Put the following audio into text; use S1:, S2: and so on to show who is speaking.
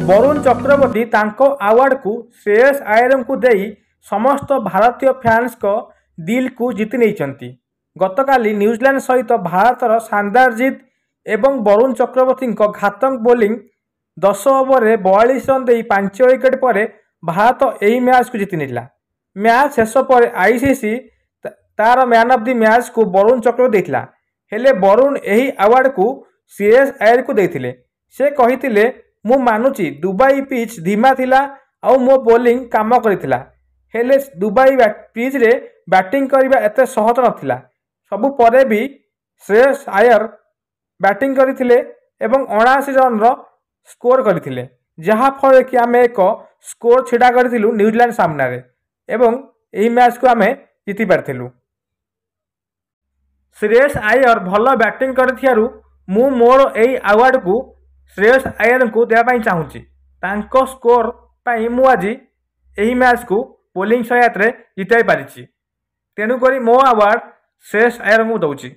S1: ବରୁଣ ଚକ୍ରବର୍ତ୍ତୀ ତାଙ୍କ ଆୱାର୍ଡକୁ ଶ୍ରେୟସ ଆୟରଙ୍କୁ ଦେଇ ସମସ୍ତ ଭାରତୀୟ ଫ୍ୟାନ୍ସଙ୍କ ଦିଲକୁ ଜିତି ନେଇଛନ୍ତି। ଗତକାଲି ନ୍ୟୁଜିଲାଣ୍ଡ ସହିତ ଭାରତର ଶାନଦାର ଜିତ୍ ଏବଂ ବରୁଣ ଚକ୍ରବର୍ତ୍ତୀଙ୍କ ଘାତକ ବୋଲିଂ 10 ଓଭରରେ 42 ରନ୍ ଦେଇ 5 ୱିକେଟ୍ ପରେ ଭାରତ ଏହି ମ୍ୟାଚ୍କୁ ଜିତି ନେଇଥିଲା। ମ୍ୟାଚ୍ ଶେଷ ପରେ ଆଇସିସି ତାର ମ୍ୟାନ୍ ଅଫ୍ ଦି ମ୍ୟାଚ୍କୁ ବରୁଣ ଚକ୍ରବର୍ତ୍ତୀ ଦେଇଥିଲା। ହେଲେ ବରୁଣ ଏହି ଆୱାର୍ଡକୁ ଶ୍ରେୟସ ଆୟରଙ୍କୁ ଦେଇଥିଲେ। ସେ କହିଥିଲେ, ମୁଁ ମାନୁଛି ଦୁବାଇ ପିଚ୍ ଧୀମା ଥିଲା ଆଉ ମୋ ବୋଲିଂ କାମ କରିଥିଲା। ହେଲେ ଦୁବାଇ ପିଚ୍ରେ ବ୍ୟାଟିଂ କରିବା ଏତେ ସହଜ ନଥିଲା। ସବୁ ପରେ ବି ଶ୍ରେୟସ ଆୟର ବ୍ୟାଟିଂ କରିଥିଲେ ଏବଂ 79 ରନ୍ର ସ୍କୋର କରିଥିଲେ, ଯାହାଫଳରେ କି ଆମେ ଏକ ସ୍କୋର ଛିଡ଼ା କରିଥିଲୁ ନ୍ୟୁଜିଲାଣ୍ଡ ସାମ୍ନାରେ ଏବଂ ଏହି ମ୍ୟାଚ୍କୁ ଆମେ ଜିତି ପାରିଥିଲୁ। ଶ୍ରେୟସ ଆୟର ଭଲ ବ୍ୟାଟିଂ କରିଥିବାରୁ ମୁଁ ମୋର ଏହି ଆୱାର୍ଡକୁ ଶ୍ରେୟସ ଆୟରଙ୍କୁ ଦେବା ପାଇଁ ଚାହୁଁଛି। ତାଙ୍କ ସ୍କୋର ପାଇଁ ମୁଁ ଆଜି ଏହି ମ୍ୟାଚ୍କୁ ବୋଲିଂ ସହାୟତାରେ ଜିତାଇ ପାରିଛି। ତେଣୁକରି ମୋ ଆୱାର୍ଡ ଶ୍ରେୟସ ଆୟରଙ୍କୁ ଦେଉଛି।